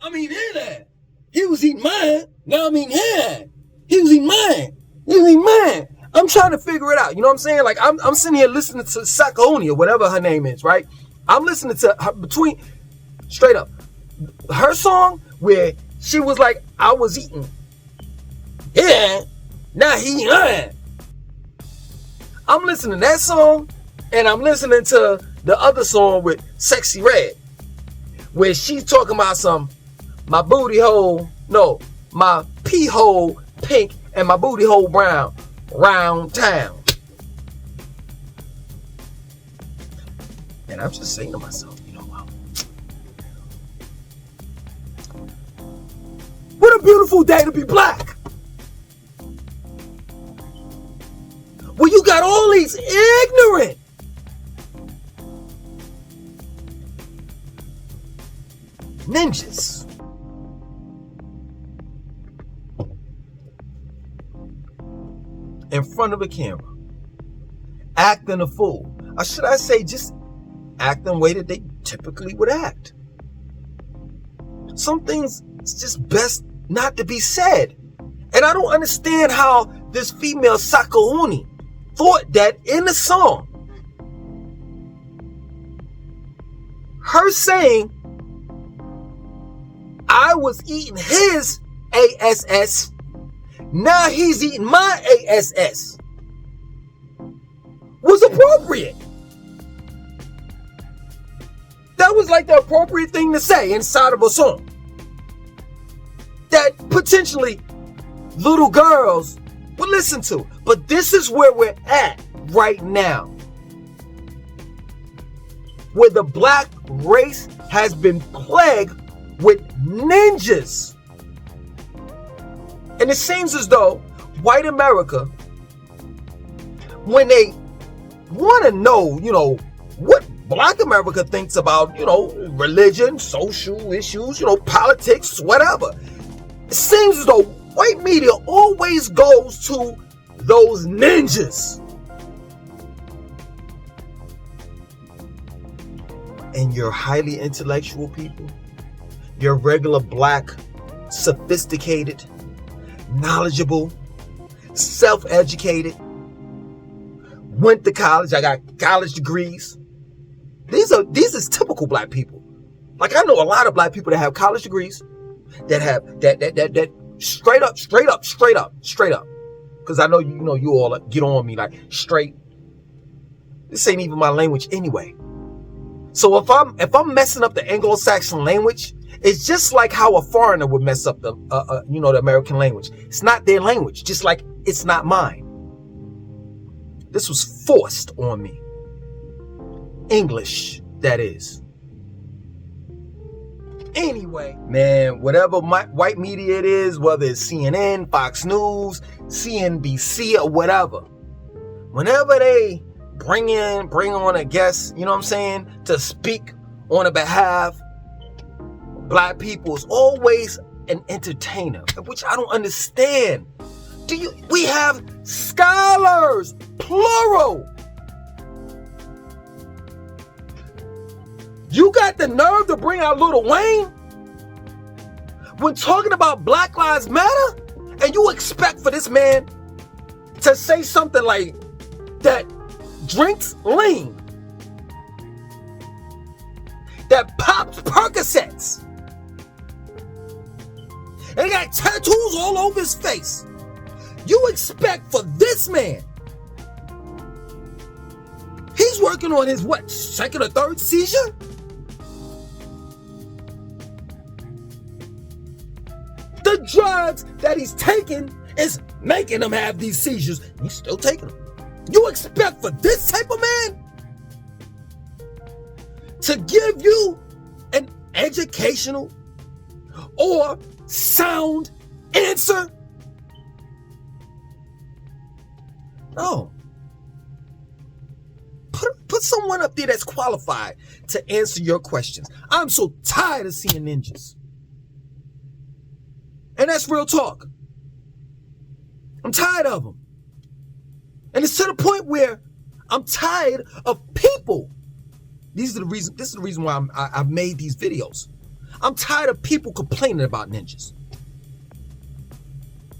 I'm eating his ass. He was eating mine. Now I'm eating his ass. He was eating mine. He was eating mine. I'm trying to figure it out. You know what I'm saying? Like, I'm sitting here listening to Sakoni or whatever her name is, right? I'm listening to her straight up, her song where she was like, I was eating. Yeah. Now he eating. I'm listening to that song, and I'm listening to the other song with Sexy Red, where she's talking about my booty hole, no, my pee hole pink and my booty hole brown, round town. And I'm just saying to myself, you know what? What a beautiful day to be black. Well, you got all these ignorant ninjas in front of the camera, acting a fool. Or should I say just acting the way that they typically would act. Some things it's just best not to be said. And I don't understand how this female Sakahuni thought that in the song, her saying, I was eating his ASS, now he's eating my ASS, was appropriate. That was like the appropriate thing to say inside of a song that potentially little girls would listen to. But this is where we're at right now, where the black race has been plagued with ninjas. And it seems as though white America, when they want to know, what black America thinks about, religion, social issues, politics, whatever, it seems as though white media always goes to those ninjas. And your highly intellectual people, your regular black, sophisticated, knowledgeable, self-educated, went to college, I got college degrees. These is typical black people. Like, I know a lot of black people that have college degrees, that have that straight up. Because I know you all get on me like straight. This ain't even my language anyway. So if I'm messing up the Anglo-Saxon language, it's just like how a foreigner would mess up the the American language. It's not their language, just like it's not mine. This was forced on me. English, that is. Anyway, man, whatever white media it is, whether it's CNN, Fox News, CNBC, or whatever, whenever they bring on a guest, to speak on the behalf of black people, is always an entertainer, which I don't understand. We have scholars, plural. You got the nerve to bring out Lil Wayne when talking about Black Lives Matter, and you expect for this man to say something like that drinks lean, that pops Percocets, and he got tattoos all over his face. You expect for this man, he's working on his second or third seizure? The drugs that he's taking is making him have these seizures. He's still taking them. You expect for this type of man to give you an educational or sound answer? No. Put someone up there that's qualified to answer your questions. I'm so tired of seeing ninjas. And that's real talk. I'm tired of them. And it's to the point where I'm tired of people. This is the reason why I've made these videos. I'm tired of people complaining about ninjas.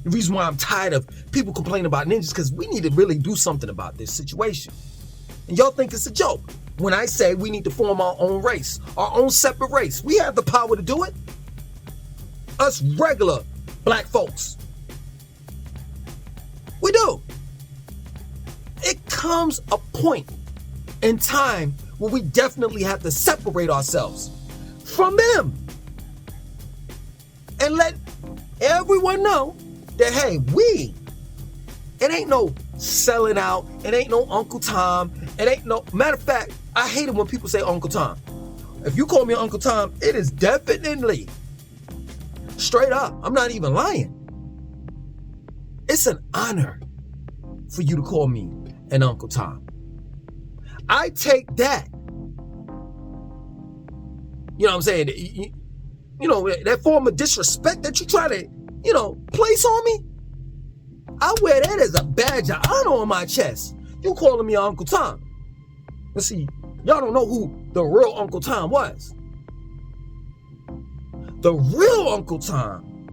The reason why I'm tired of people complaining about ninjas is because we need to really do something about this situation. And y'all think it's a joke when I say we need to form our own race, our own separate race. We have the power to do it. Us regular black folks. We do. It comes a point in time where we definitely have to separate ourselves from them and let everyone know that, hey, it ain't no selling out, it ain't no Uncle Tom, it ain't no, matter of fact, I hate it when people say Uncle Tom. If you call me Uncle Tom, it is definitely straight up. I'm not even lying. It's an honor for you to call me an Uncle Tom. I take that. You know what I'm saying? You know, that form of disrespect that you try to, place on me. I wear that as a badge of honor on my chest. You calling me Uncle Tom. Let's see, y'all don't know who the real Uncle Tom was. The real Uncle Tom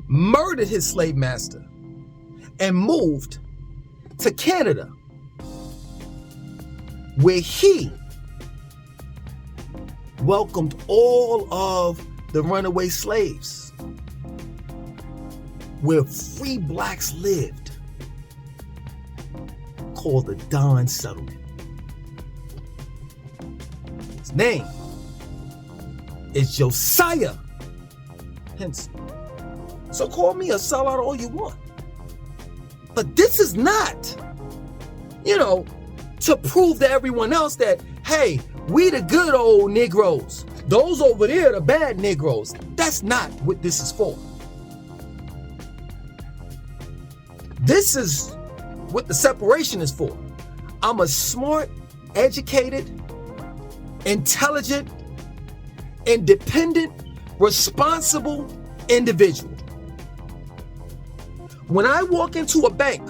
murdered his slave master and moved to Canada, where he welcomed all of the runaway slaves, where free blacks lived, called the Don Settlement. His name is Josiah Henson. So call me a sellout all you want. But this is not, to prove to everyone else that, hey, we the good old Negroes. Those over there, the bad Negroes. That's not what this is for. This is what the separation is for. I'm a smart, educated, intelligent, independent, responsible individual. When I walk into a bank,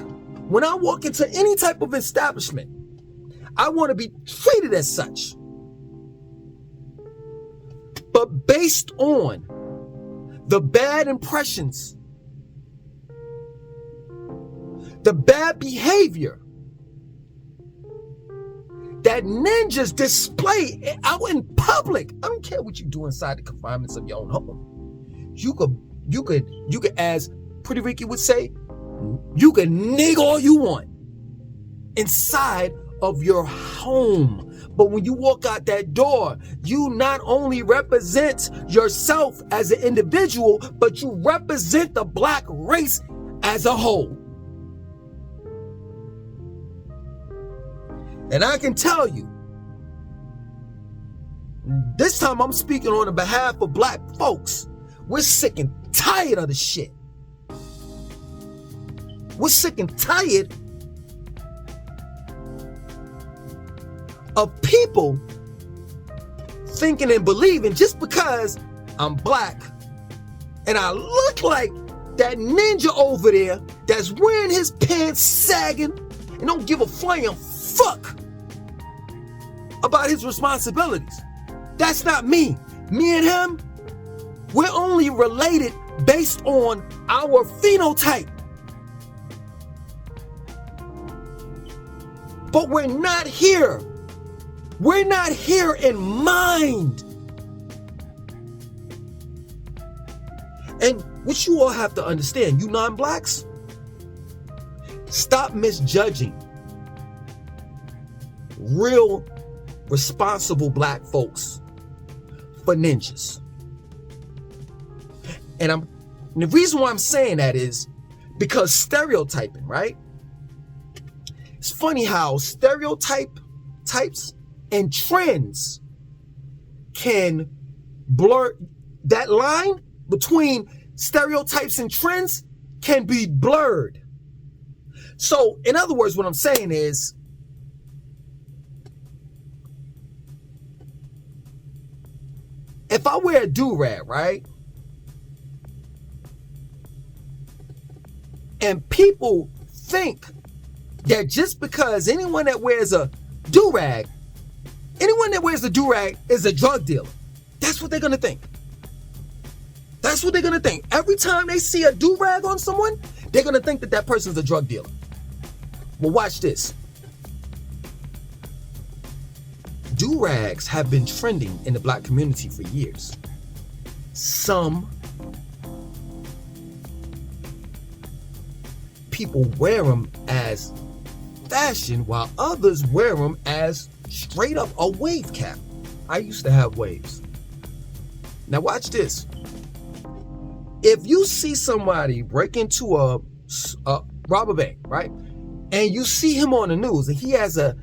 when I walk into any type of establishment, I want to be treated as such. But based on the bad impressions, the bad behavior that ninjas display out in public. I don't care what you do inside the confinements of your own home. You could, as Pretty Ricky would say, you can nig all you want inside of your home. But when you walk out that door, you not only represent yourself as an individual, but you represent the black race as a whole. And I can tell you, this time I'm speaking on the behalf of black folks. We're sick and tired of the shit. We're sick and tired of people thinking and believing just because I'm black and I look like that ninja over there that's wearing his pants sagging and don't give a flying fuck about his responsibilities. That's not me. Me and him, we're only related based on our phenotype. But we're not here. We're not here in mind. And what you all have to understand, you non-blacks, stop misjudging real responsible black folks for ninjas. And the reason why I'm saying that is because stereotyping, right? It's funny how stereotypes and trends can blur. That line between stereotypes and trends can be blurred. So, in other words, what I'm saying is, if I wear a do-rag, right? And people think that just because anyone that wears a do-rag Anyone that wears a do-rag is a drug dealer. That's what they're going to think. That's what they're going to think. Every time they see a do-rag on someone, they're going to think that that person's a drug dealer. Well, watch this. Do-rags have been trending in the black community for years. Some people wear them as fashion while others wear them as straight up a wave cap. I used to have waves. Now watch this. If you see somebody break into a rob a bank, right? And you see him on the news and he has a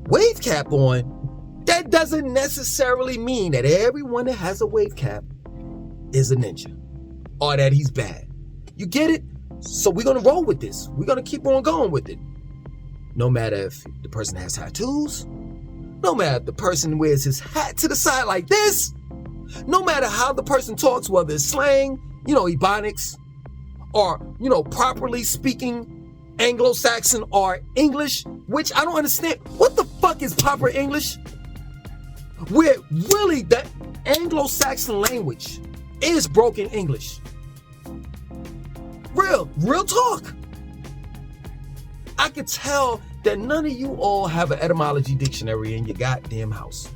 wave cap on, that doesn't necessarily mean that everyone that has a wave cap is a ninja or that he's bad. You get it? So we're going to roll with this. We're going to keep on going with it. No matter if the person has tattoos, no matter if the person wears his hat to the side like this, no matter how the person talks, whether it's slang, Ebonics, or, properly speaking Anglo-Saxon or English, which I don't understand. What the fuck is proper English? Where really the Anglo-Saxon language is broken English. Real talk. I could tell that none of you all have an etymology dictionary in your goddamn house.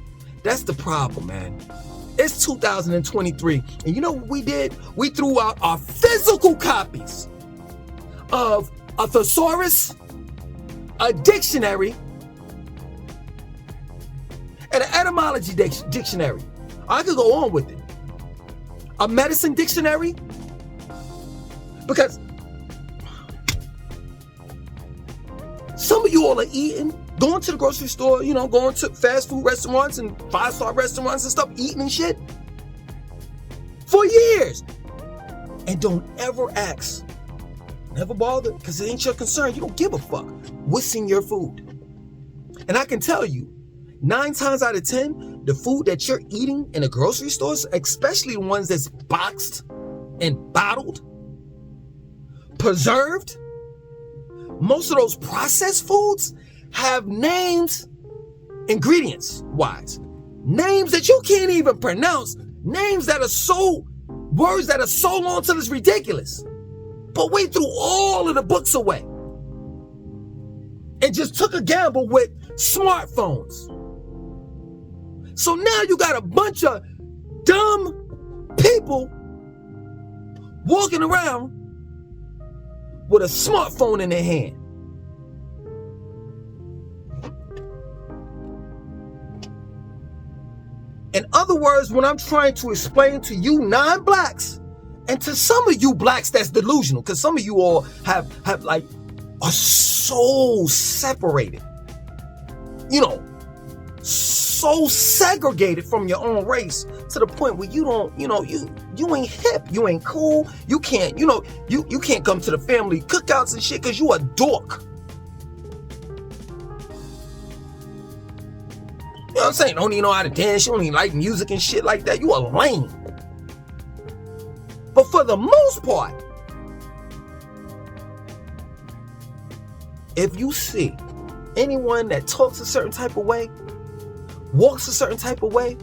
That's the problem, man. It's 2023, and you know what we did? We threw out our physical copies of a thesaurus, a dictionary, and an etymology dictionary. I could go on with it. A medicine dictionary, because some of you all are eating, going to the grocery store, going to fast food restaurants and 5-star restaurants and stuff, eating and shit for years. And don't ever ask, never bother, because it ain't your concern. You don't give a fuck what's in your food. And I can tell you, 9 times out of 10, the food that you're eating in the grocery stores, especially the ones that's boxed and bottled, preserved, most of those processed foods have names, ingredients wise, names that you can't even pronounce, names that are words that are so long till it's ridiculous. But we threw all of the books away and just took a gamble with smartphones. So now you got a bunch of dumb people walking around with a smartphone in their hand. In other words, when I'm trying to explain to you non-blacks, and to some of you blacks that's delusional, because some of you all have are so separated, so segregated from your own race to the point where you don't, you ain't hip, you ain't cool, you can't, you can't come to the family cookouts and shit because you a dork. You know what I'm saying? Don't even know how to dance, you don't even like music and shit like that, you a lame. But for the most part, if you see anyone that talks a certain type of way, walks a certain type of way,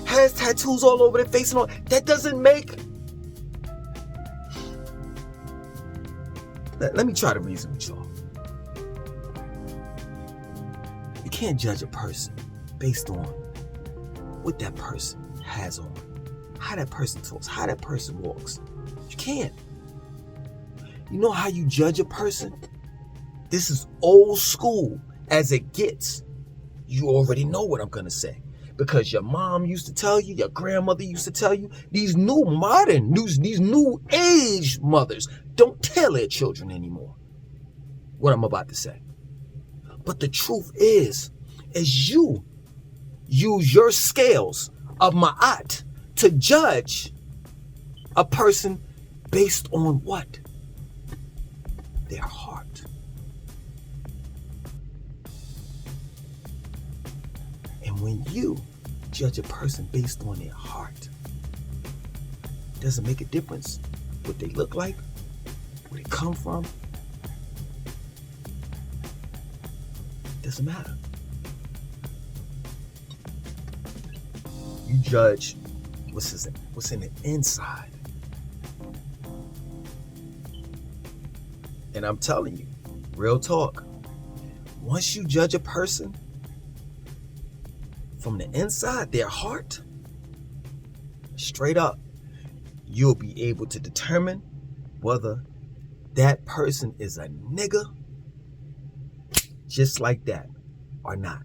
has tattoos all over their face and all, that doesn't make... Let me try to reason with y'all. You can't judge a person based on what that person has on, how that person talks, how that person walks. You can't. You know how you judge a person? This is old school as it gets. You already know what I'm going to say. Because your mom used to tell you, your grandmother used to tell you, these new age mothers don't tell their children anymore what I'm about to say. But the truth is you use your scales of ma'at to judge a person based on what? Their heart. And when you judge a person based on their heart, it doesn't make a difference what they look like, where they come from. It doesn't matter. You judge what's in the inside. And I'm telling you, real talk, once you judge a person from the inside, their heart, straight up, you'll be able to determine whether that person is a nigga just like that or not.